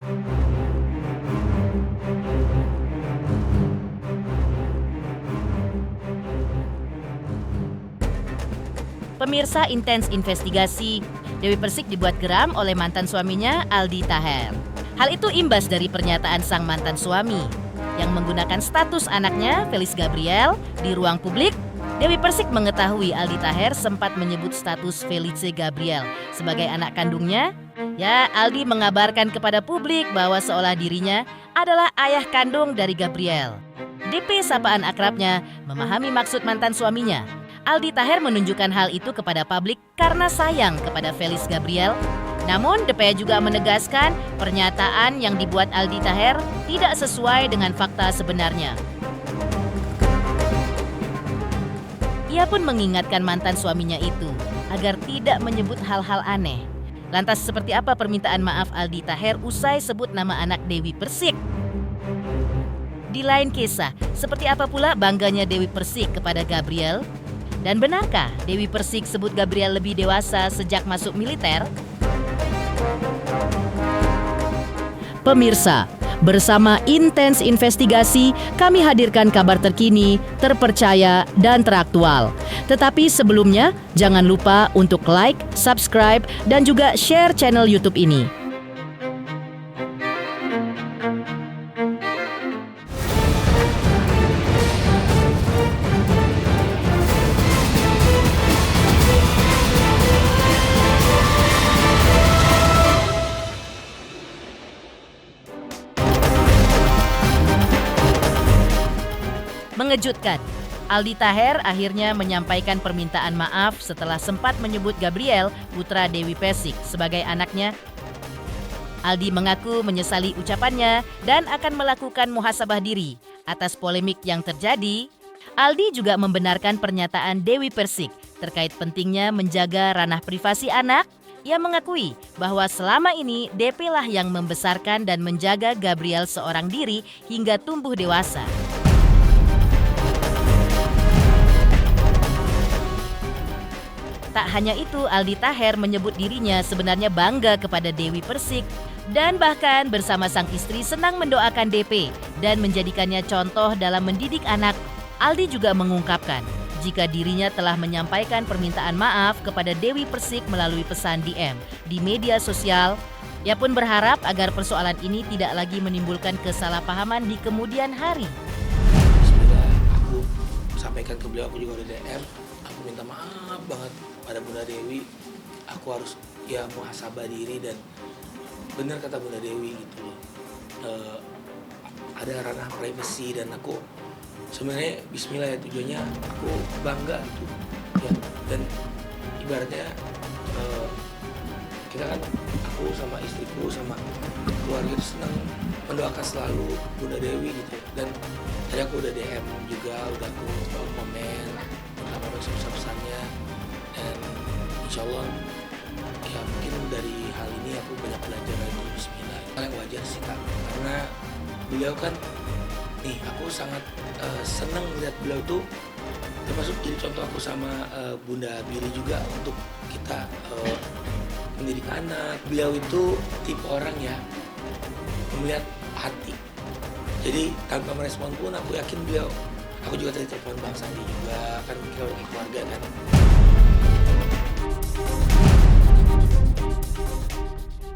Pemirsa Intens Investigasi, Dewi Persik dibuat geram oleh mantan suaminya Aldi Taher. Hal itu imbas dari pernyataan sang mantan suami yang menggunakan status anaknya Felis Gabriel di ruang publik. Dewi Persik mengetahui Aldi Taher sempat menyebut status Felice Gabriel sebagai anak kandungnya. Ya, Aldi mengabarkan kepada publik bahwa seolah dirinya adalah ayah kandung dari Gabriel. DP sapaan akrabnya memahami maksud mantan suaminya. Aldi Taher menunjukkan hal itu kepada publik karena sayang kepada Felis Gabriel. Namun DP juga menegaskan pernyataan yang dibuat Aldi Taher tidak sesuai dengan fakta sebenarnya. Ia pun mengingatkan mantan suaminya itu agar tidak menyebut hal-hal aneh. Lantas seperti apa permintaan maaf Aldi Taher usai sebut nama anak Dewi Persik? Di lain kisah, seperti apa pula bangganya Dewi Persik kepada Gabriel? Dan benarkah Dewi Persik sebut Gabriel lebih dewasa sejak masuk militer? Pemirsa, bersama Intens Investigasi, kami hadirkan kabar terkini, terpercaya, dan teraktual. Tetapi sebelumnya, jangan lupa untuk like, subscribe, dan juga share channel YouTube ini. Mengejutkan, Aldi Taher akhirnya menyampaikan permintaan maaf setelah sempat menyebut Gabriel, putra Dewi Persik, sebagai anaknya. Aldi mengaku menyesali ucapannya dan akan melakukan muhasabah diri atas polemik yang terjadi. Aldi juga membenarkan pernyataan Dewi Persik terkait pentingnya menjaga ranah privasi anak. Ia mengakui bahwa selama ini DP lah yang membesarkan dan menjaga Gabriel seorang diri hingga tumbuh dewasa. Tak hanya itu, Aldi Taher menyebut dirinya sebenarnya bangga kepada Dewi Persik dan bahkan bersama sang istri senang mendoakan DP dan menjadikannya contoh dalam mendidik anak. Aldi juga mengungkapkan jika dirinya telah menyampaikan permintaan maaf kepada Dewi Persik melalui pesan DM di media sosial. Ia pun berharap agar persoalan ini tidak lagi menimbulkan kesalahpahaman di kemudian hari. Bismillah, aku sampaikan ke beliau, aku juga udah DM. Aku minta maaf banget pada Bunda Dewi. Aku harus muhasabah diri dan benar kata Bunda Dewi gitu loh. Ada ranah privasi dan aku sebenarnya Bismillah ya tujuannya aku bangga gitu ya, dan ibaratnya kita kan aku sama istriku sama keluarga itu senang mendoakan selalu Bunda Dewi gitu, dan tadi aku udah DM juga, udah aku komen sama pesan-pesannya, dan insya Allah ya mungkin dari hal ini aku banyak belajar lagi. Bismillah, hal yang wajar sih Kak, karena beliau kan aku sangat senang melihat beliau tuh termasuk jadi contoh aku sama Bunda Biri juga untuk kita mendidik anak. Beliau itu tipe orang ya melihat hati, jadi tanpa merespon pun aku yakin beliau. Aku juga tadi telepon Bang Sandi juga, kan kita lagi keluarga kan.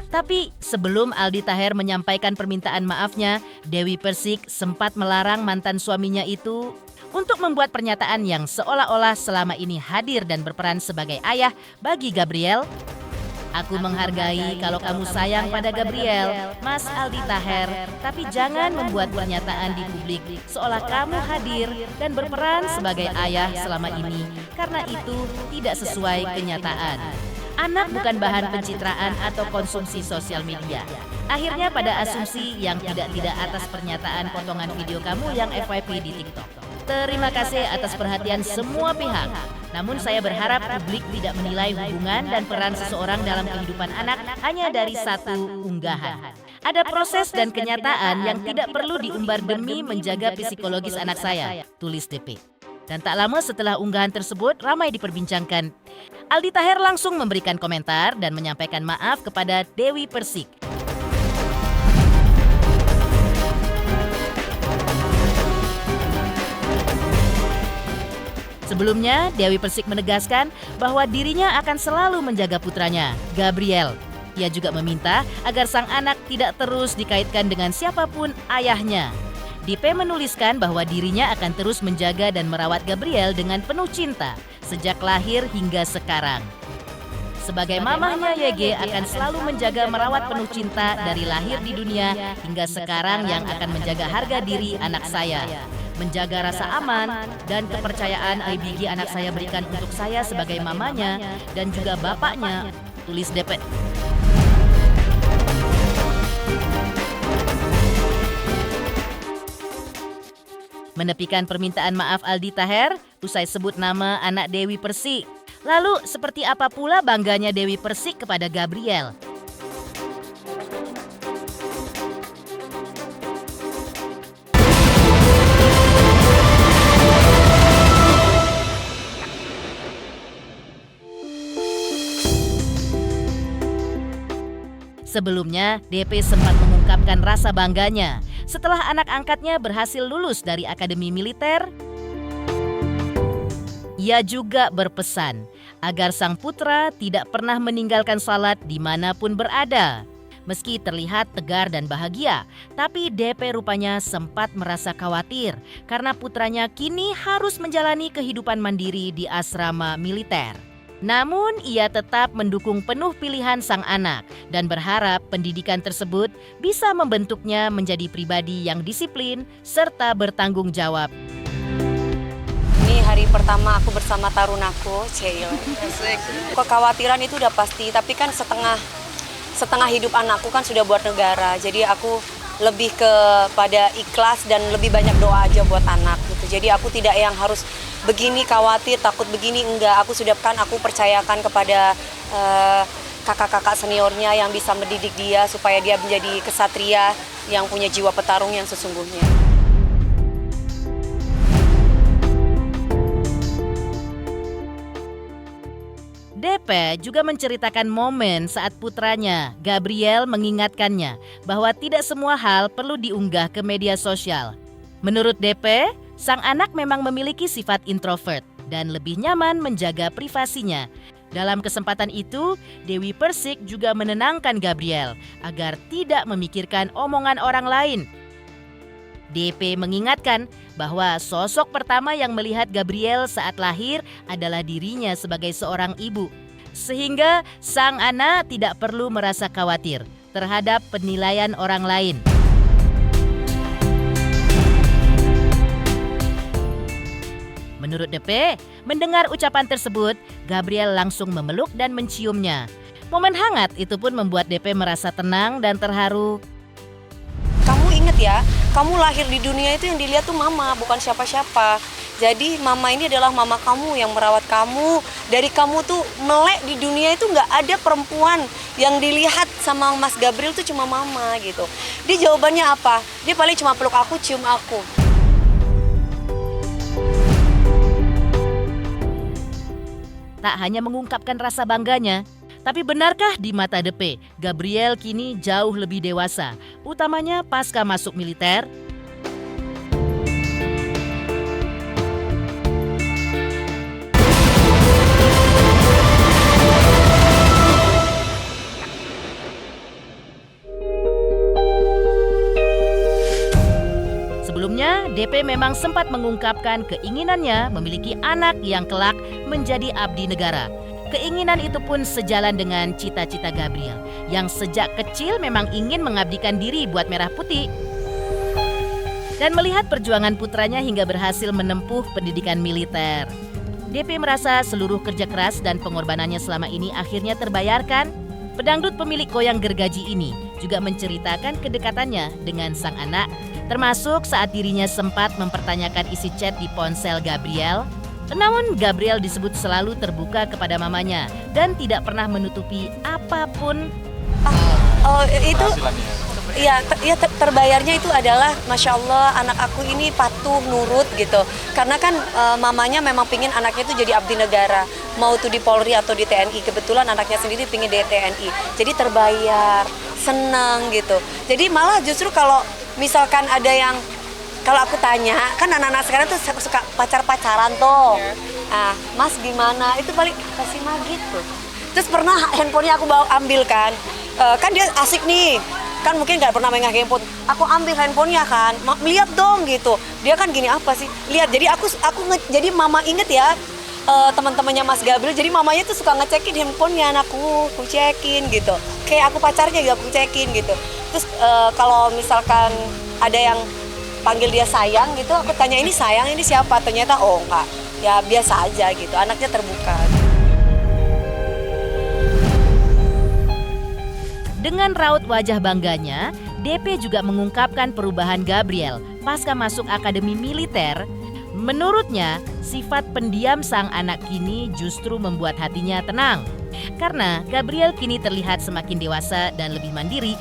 Tapi sebelum Aldi Taher menyampaikan permintaan maafnya, Dewi Persik sempat melarang mantan suaminya itu untuk membuat pernyataan yang seolah-olah selama ini hadir dan berperan sebagai ayah bagi Gabriel. Aku menghargai kalau kamu sayang pada Gabriel, Mas Aldi Taher, tapi jangan membuat pernyataan di publik seolah kamu hadir dan berperan sebagai ayah selama ini, karena itu tidak sesuai kenyataan. Anak bukan bahan pencitraan atau konsumsi sosial media. Akhirnya pada asumsi yang tidak atas pernyataan potongan video kamu yang FYP di TikTok. Terima kasih atas perhatian semua pihak. Namun saya berharap publik tidak menilai hubungan dan peran seseorang dalam kehidupan anak hanya dari satu unggahan. Ada proses dan kenyataan yang tidak perlu diumbar demi menjaga psikologis anak saya, tulis DP. Dan tak lama setelah unggahan tersebut ramai diperbincangkan, Aldi Taher langsung memberikan komentar dan menyampaikan maaf kepada Dewi Persik. Sebelumnya, Dewi Persik menegaskan bahwa dirinya akan selalu menjaga putranya, Gabriel. Ia juga meminta agar sang anak tidak terus dikaitkan dengan siapapun ayahnya. DP menuliskan bahwa dirinya akan terus menjaga dan merawat Gabriel dengan penuh cinta sejak lahir hingga sekarang. Sebagai mamahnya, YG akan selalu menjaga merawat penuh cinta dari lahir di dunia hingga sekarang yang akan menjaga harga diri anak saya. Menjaga rasa aman dan kepercayaan IBG anak saya berikan untuk saya sebagai mamanya dan juga bapaknya, tulis DP. Menepikan permintaan maaf Aldi Taher usai sebut nama anak Dewi Persik. Lalu seperti apa pula bangganya Dewi Persik kepada Gabriel? Sebelumnya, DP sempat mengungkapkan rasa bangganya setelah anak angkatnya berhasil lulus dari Akademi Militer. Ia juga berpesan agar sang putra tidak pernah meninggalkan salat dimanapun berada. Meski terlihat tegar dan bahagia, tapi DP rupanya sempat merasa khawatir karena putranya kini harus menjalani kehidupan mandiri di asrama militer. Namun ia tetap mendukung penuh pilihan sang anak dan berharap pendidikan tersebut bisa membentuknya menjadi pribadi yang disiplin serta bertanggung jawab. Ini hari pertama aku bersama tarunaku, Ceyil. Kekhawatiran itu udah pasti, tapi kan setengah hidup anakku kan sudah buat negara. Jadi aku lebih kepada ikhlas dan lebih banyak doa aja buat anak gitu. Jadi aku tidak yang harus begini khawatir, takut begini, enggak. Aku percayakan kepada kakak-kakak seniornya yang bisa mendidik dia supaya dia menjadi kesatria yang punya jiwa petarung yang sesungguhnya. DP juga menceritakan momen saat putranya, Gabriel, mengingatkannya bahwa tidak semua hal perlu diunggah ke media sosial. Menurut DP, sang anak memang memiliki sifat introvert dan lebih nyaman menjaga privasinya. Dalam kesempatan itu, Dewi Persik juga menenangkan Gabriel agar tidak memikirkan omongan orang lain. DP mengingatkan bahwa sosok pertama yang melihat Gabriel saat lahir adalah dirinya sebagai seorang ibu. Sehingga sang anak tidak perlu merasa khawatir terhadap penilaian orang lain. Menurut DP, mendengar ucapan tersebut, Gabriel langsung memeluk dan menciumnya. Momen hangat itu pun membuat DP merasa tenang dan terharu. Kamu inget ya, kamu lahir di dunia itu yang dilihat tuh mama, bukan siapa-siapa. Jadi mama ini adalah mama kamu yang merawat kamu. Dari kamu tuh melek di dunia itu nggak ada perempuan yang dilihat sama Mas Gabriel tuh cuma mama gitu. Dia jawabannya apa? Dia paling cuma peluk aku, cium aku. Tak hanya mengungkapkan rasa bangganya, tapi benarkah di mata DP, Gabriel kini jauh lebih dewasa, utamanya pasca masuk militer? Sebelumnya, DP memang sempat mengungkapkan keinginannya memiliki anak yang kelak menjadi abdi negara. Keinginan itu pun sejalan dengan cita-cita Gabriel yang sejak kecil memang ingin mengabdikan diri buat Merah Putih. Dan melihat perjuangan putranya hingga berhasil menempuh pendidikan militer, DP merasa seluruh kerja keras dan pengorbanannya selama ini akhirnya terbayarkan. Pedangdut pemilik goyang gergaji ini juga menceritakan kedekatannya dengan sang anak, termasuk saat dirinya sempat mempertanyakan isi chat di ponsel Gabriel. Namun Gabriel disebut selalu terbuka kepada mamanya dan tidak pernah menutupi apapun. Itu ya terbayarnya itu adalah Masya Allah anak aku ini patuh nurut gitu. Karena kan mamanya memang pingin anaknya itu jadi abdi negara, mau itu di Polri atau di TNI. Kebetulan anaknya sendiri pingin di TNI, jadi terbayar, senang gitu. Jadi malah justru kalau misalkan ada yang, kalau aku tanya, kan anak-anak sekarang tuh suka pacar-pacaran tuh. Mas gimana, itu balik kasih Ma gitu. Terus pernah handphonenya aku ambil kan dia asik nih, kan mungkin nggak pernah megang handphone, aku ambil handphonenya kan, lihat dong gitu, dia kan gini apa sih, lihat. Jadi jadi mama inget ya, teman-temannya Mas Gabriel, jadi mamanya tuh suka ngecekin handphonenya anakku, aku cekin gitu, kayak aku pacarnya juga aku cekin gitu. Terus kalau misalkan ada yang panggil dia sayang gitu, aku tanya ini sayang, ini siapa, ternyata oh enggak, ya biasa aja gitu, anaknya terbuka. Dengan raut wajah bangganya, DP juga mengungkapkan perubahan Gabriel pasca masuk akademi militer. Menurutnya, sifat pendiam sang anak kini justru membuat hatinya tenang. Karena Gabriel kini terlihat semakin dewasa dan lebih mandiri,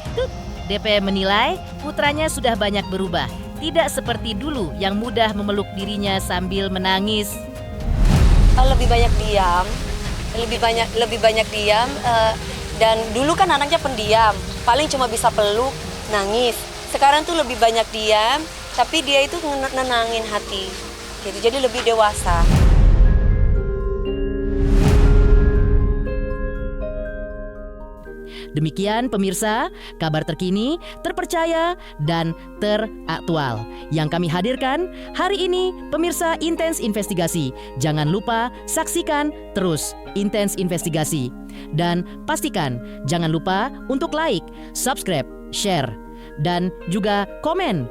DP menilai putranya sudah banyak berubah. Tidak seperti dulu yang mudah memeluk dirinya sambil menangis. Lebih banyak diam, lebih banyak diam. Dan dulu kan anaknya pendiam, paling cuma bisa peluk, nangis. Sekarang tuh lebih banyak diam, tapi dia itu nenangin hati. Gitu, jadi lebih dewasa. Demikian pemirsa, kabar terkini, terpercaya, dan teraktual yang kami hadirkan hari ini. Pemirsa Intens Investigasi, jangan lupa saksikan terus Intens Investigasi. Dan pastikan jangan lupa untuk like, subscribe, share, dan juga komen